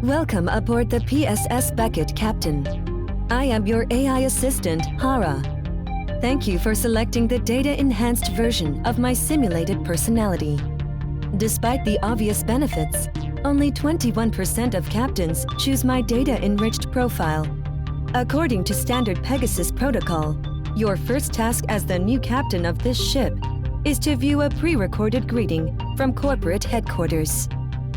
Welcome aboard the PSS Beckett, Captain. I am your AI assistant, Hara. Thank you for selecting the data-enhanced version of my simulated personality. Despite the obvious benefits, only 21% of captains choose my data-enriched profile. According to standard Pegasus protocol, your first task as the new captain of this ship is to view a pre-recorded greeting from corporate headquarters.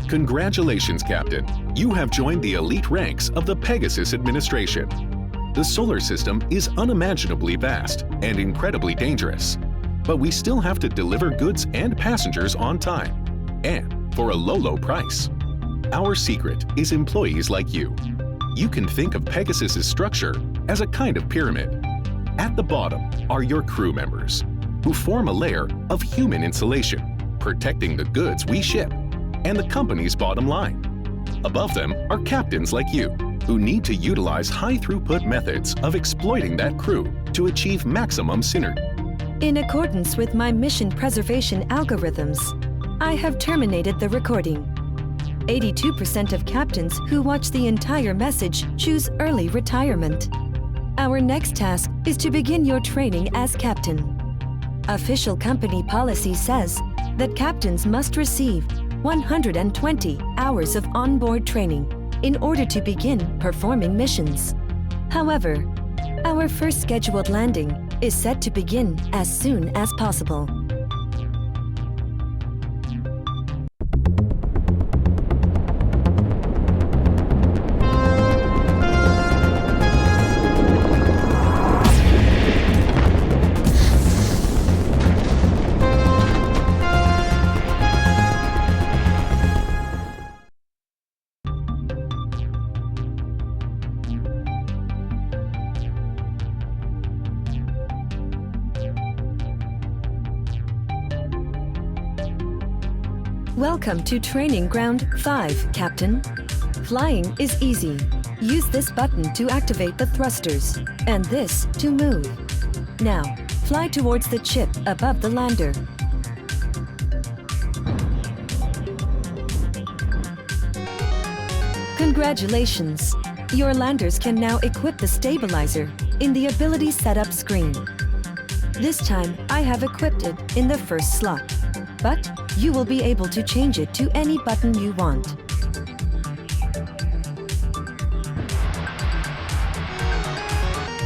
Congratulations, Captain. You have joined the elite ranks of the Pegasus administration. The solar system is unimaginably vast and incredibly dangerous, but we still have to deliver goods and passengers on time, and for a low price. Our secret is employees like you. You can think of Pegasus's structure as a kind of pyramid. At the bottom are your crew members, who form a layer of human insulation, protecting the goods we ship and the company's bottom line. Above them are captains like you, who need to utilize high-throughput methods of exploiting that crew to achieve maximum synergy. In accordance with my mission preservation algorithms, I have terminated the recording. 82% of captains who watch the entire message choose early retirement. Our next task is to begin your training as captain. Official company policy says that captains must receive 120 hours of onboard training in order to begin performing missions. However, our first scheduled landing is set to begin as soon as possible. Welcome to Training Ground 5, Captain. Flying is easy. Use this button to activate the thrusters, and this to move. Now, fly towards the chip above the lander. Congratulations! Your landers can now equip the stabilizer in the Ability Setup screen. This time, I have equipped it in the first slot, but you will be able to change it to any button you want.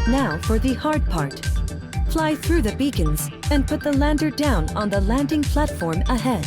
Now for the hard part. Fly through the beacons and put the lander down on the landing platform ahead.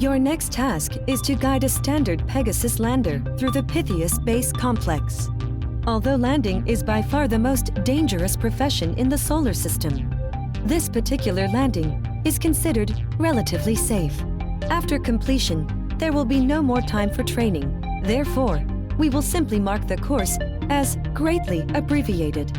Your next task is to guide a standard Pegasus lander through the Pythias base complex. Although landing is by far the most dangerous profession in the solar system, this particular landing is considered relatively safe. After completion, there will be no more time for training. Therefore, we will simply mark the course as greatly abbreviated.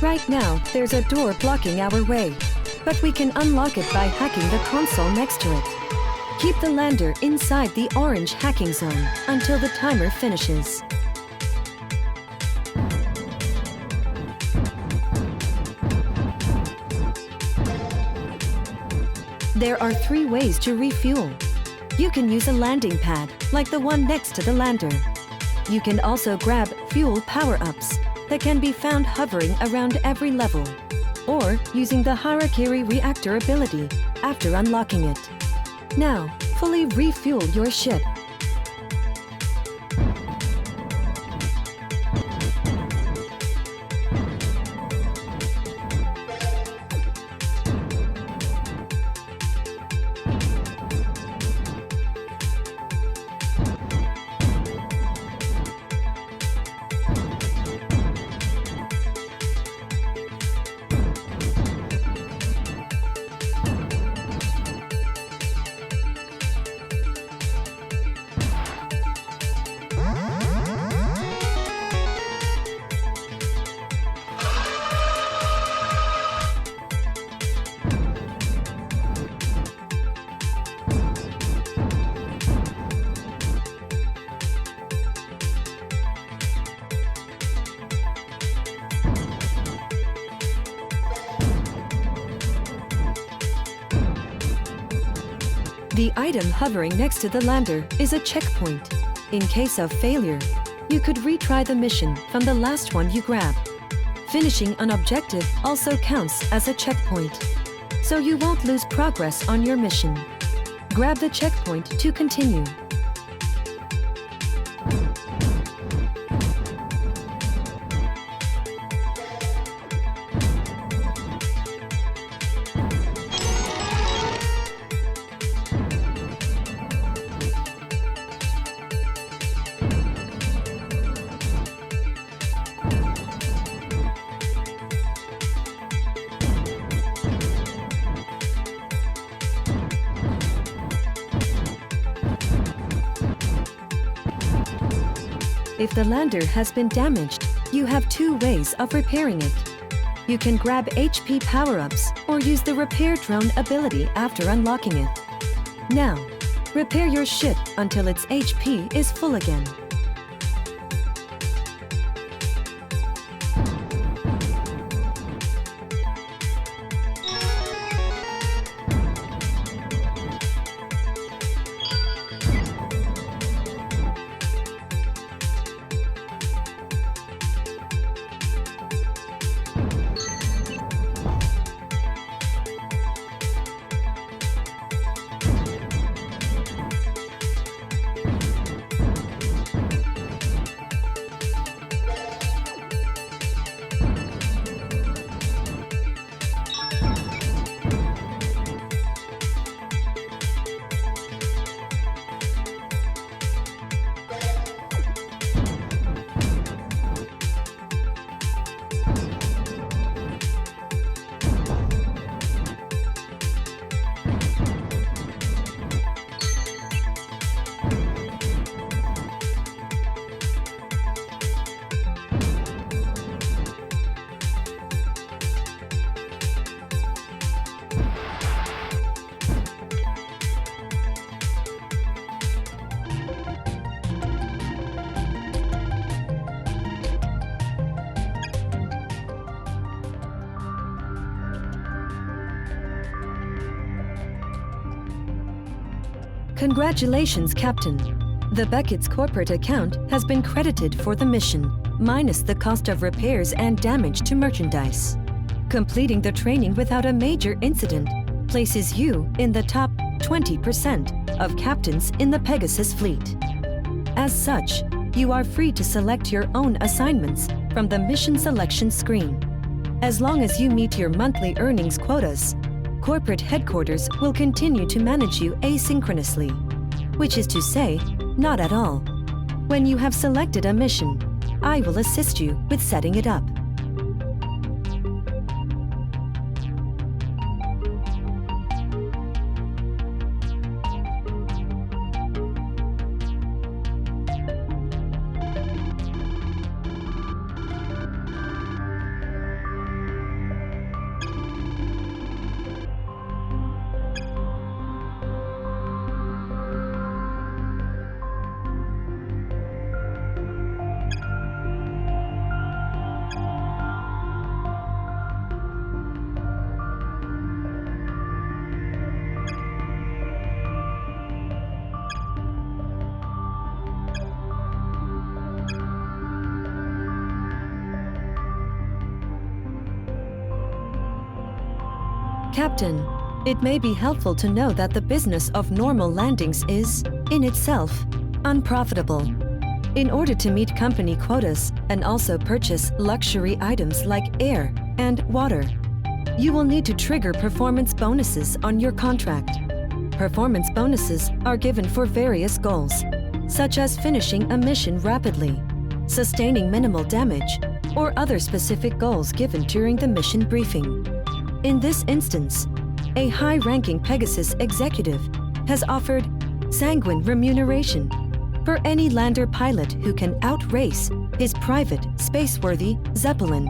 Right now, there's a door blocking our way, but we can unlock it by hacking the console next to it. Keep the lander inside the orange hacking zone until the timer finishes. There are 3 ways to refuel. You can use a landing pad, like the one next to the lander. You can also grab fuel power-ups that can be found hovering around every level, or using the Harakiri reactor ability after unlocking it. Now, fully refuel your ship. The item hovering next to the lander is a checkpoint. In case of failure, you could retry the mission from the last one you grabbed. Finishing an objective also counts as a checkpoint, so you won't lose progress on your mission. Grab the checkpoint to continue. If the lander has been damaged, you have 2 ways of repairing it. You can grab HP power-ups or use the repair drone ability after unlocking it. Now, repair your ship until its HP is full again. Congratulations, Captain. The Beckett's corporate account has been credited for the mission, minus the cost of repairs and damage to merchandise. Completing the training without a major incident places you in the top 20% of captains in the Pegasus fleet. As such, you are free to select your own assignments from the mission selection screen. As long as you meet your monthly earnings quotas, corporate headquarters will continue to manage you asynchronously, which is to say, not at all. When you have selected a mission, I will assist you with setting it up. Captain, it may be helpful to know that the business of normal landings is, in itself, unprofitable. In order to meet company quotas and also purchase luxury items like air and water, you will need to trigger performance bonuses on your contract. Performance bonuses are given for various goals, such as finishing a mission rapidly, sustaining minimal damage, or other specific goals given during the mission briefing. In this instance, a high-ranking Pegasus executive has offered sanguine remuneration for any lander pilot who can outrace his private, space-worthy Zeppelin.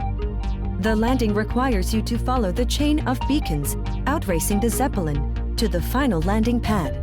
The landing requires you to follow the chain of beacons outracing the Zeppelin to the final landing pad.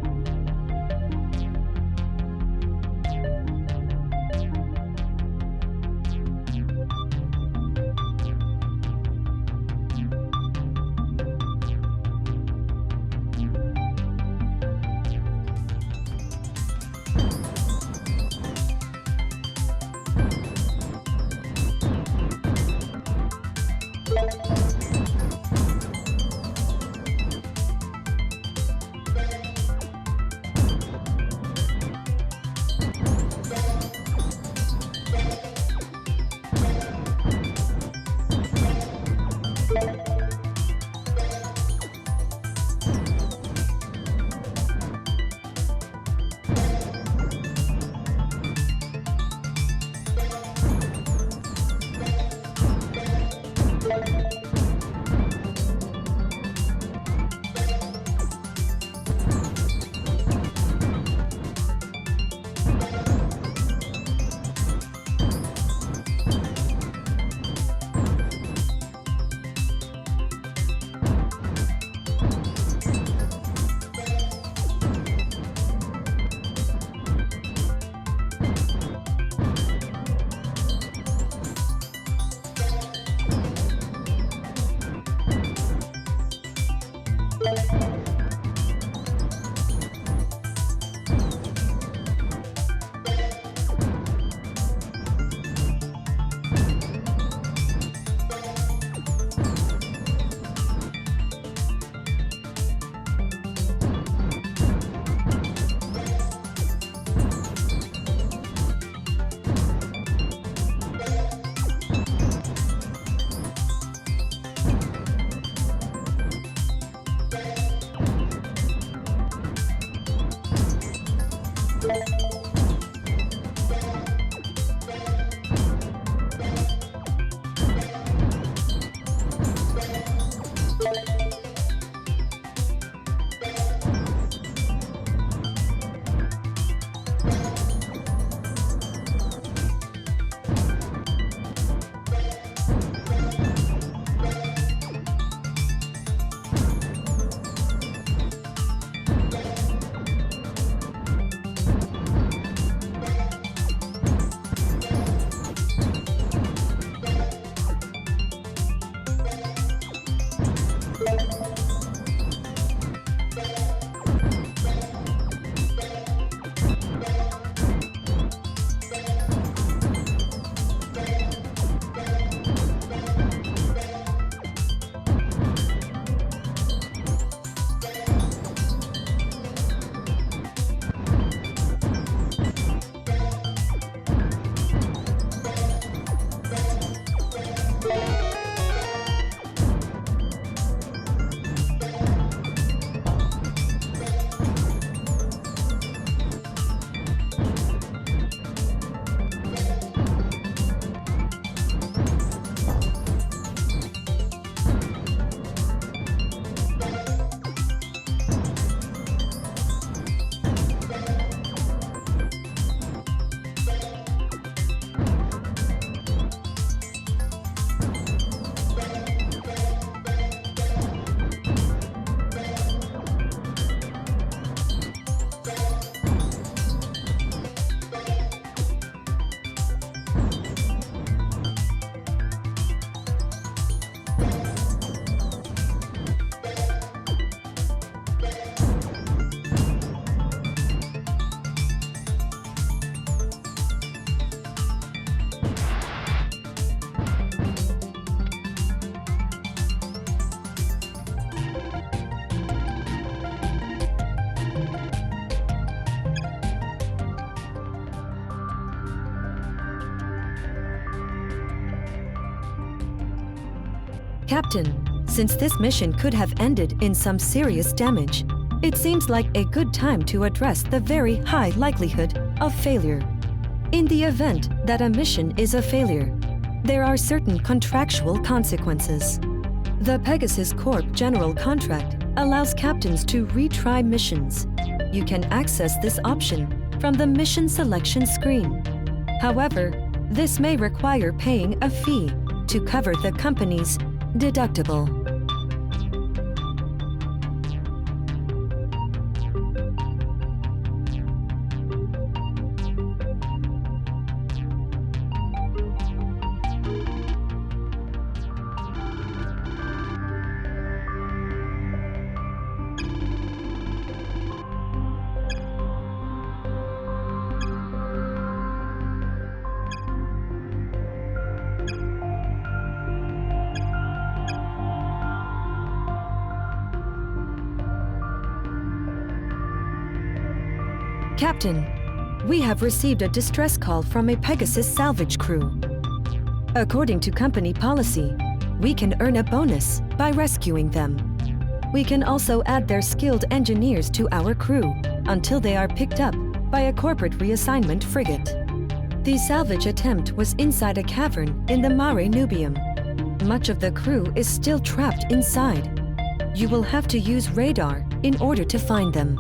Captain, since this mission could have ended in some serious damage, it seems like a good time to address the very high likelihood of failure. In the event that a mission is a failure, there are certain contractual consequences. The Pegasus Corp General Contract allows captains to retry missions. You can access this option from the mission selection screen. However, this may require paying a fee to cover the company's deductible. Captain, we have received a distress call from a Pegasus salvage crew. According to company policy, we can earn a bonus by rescuing them. We can also add their skilled engineers to our crew until they are picked up by a corporate reassignment frigate. The salvage attempt was inside a cavern in the Mare Nubium. Much of the crew is still trapped inside. You will have to use radar in order to find them.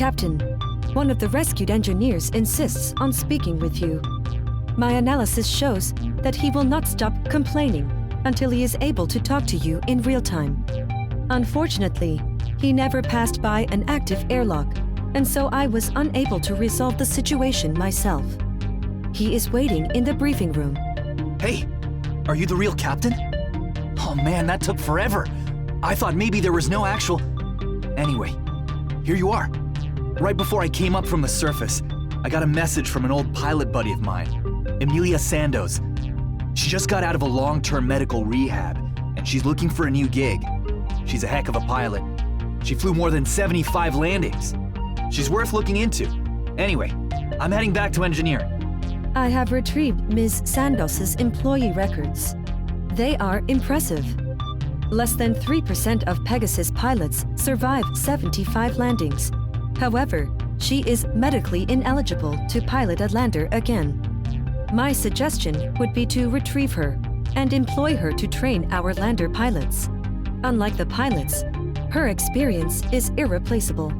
Captain, one of the rescued engineers insists on speaking with you. My analysis shows that he will not stop complaining until he is able to talk to you in real time. Unfortunately, he never passed by an active airlock, and so I was unable to resolve the situation myself. He is waiting in the briefing room. Hey, are you the real captain? Oh man, that took forever. I thought maybe there was no actual... Anyway, here you are. Right before I came up from the surface, I got a message from an old pilot buddy of mine, Emilia Sandoz. She just got out of a long-term medical rehab, and she's looking for a new gig. She's a heck of a pilot. She flew more than 75 landings. She's worth looking into. Anyway, I'm heading back to engineering. I have retrieved Ms. Sandoz's employee records. They are impressive. Less than 3% of Pegasus pilots survive 75 landings. However, she is medically ineligible to pilot a lander again. My suggestion would be to retrieve her and employ her to train our lander pilots. Unlike the pilots, her experience is irreplaceable.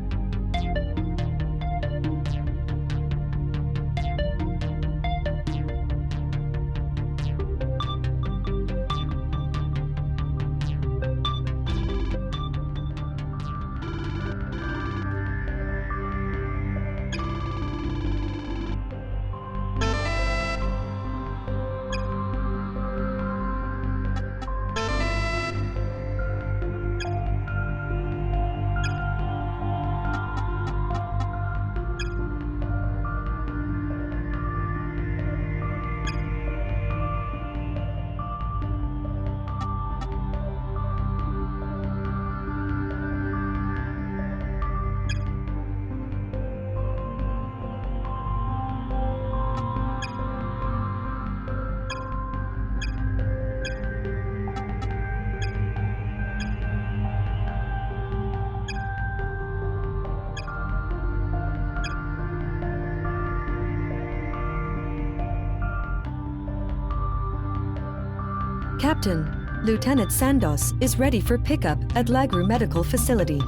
Captain, Lieutenant Sandoz is ready for pickup at Lagru Medical Facility.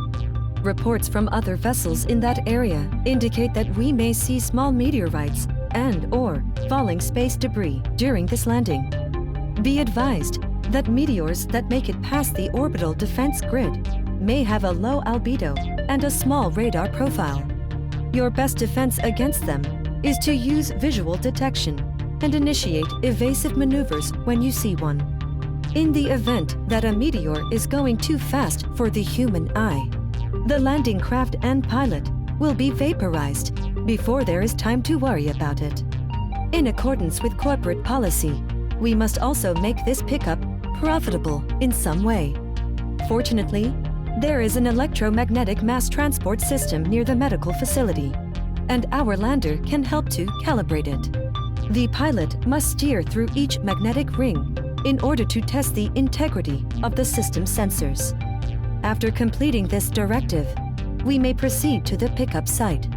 Reports from other vessels in that area indicate that we may see small meteorites and/or falling space debris during this landing. Be advised that meteors that make it past the orbital defense grid may have a low albedo and a small radar profile. Your best defense against them is to use visual detection and initiate evasive maneuvers when you see one. In the event that a meteor is going too fast for the human eye, the landing craft and pilot will be vaporized before there is time to worry about it. In accordance with corporate policy, we must also make this pickup profitable in some way. Fortunately, there is an electromagnetic mass transport system near the medical facility, and our lander can help to calibrate it. The pilot must steer through each magnetic ring in order to test the integrity of the system sensors. After completing this directive, we may proceed to the pickup site.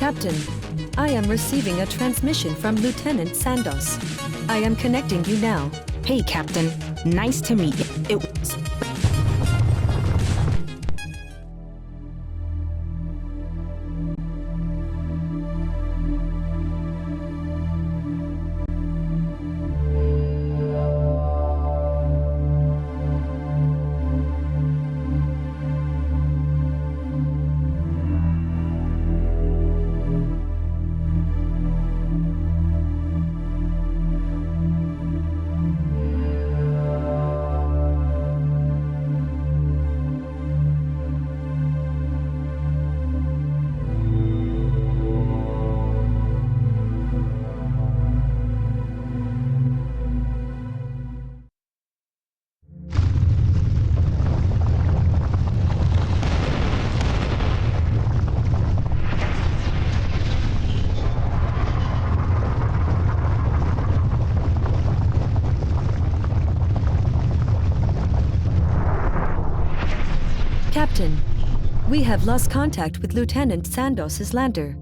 Captain, I am receiving a transmission from Lieutenant Sandos. I am connecting you now. Hey, Captain. Nice to meet you. Captain, we have lost contact with Lieutenant Sandos's lander.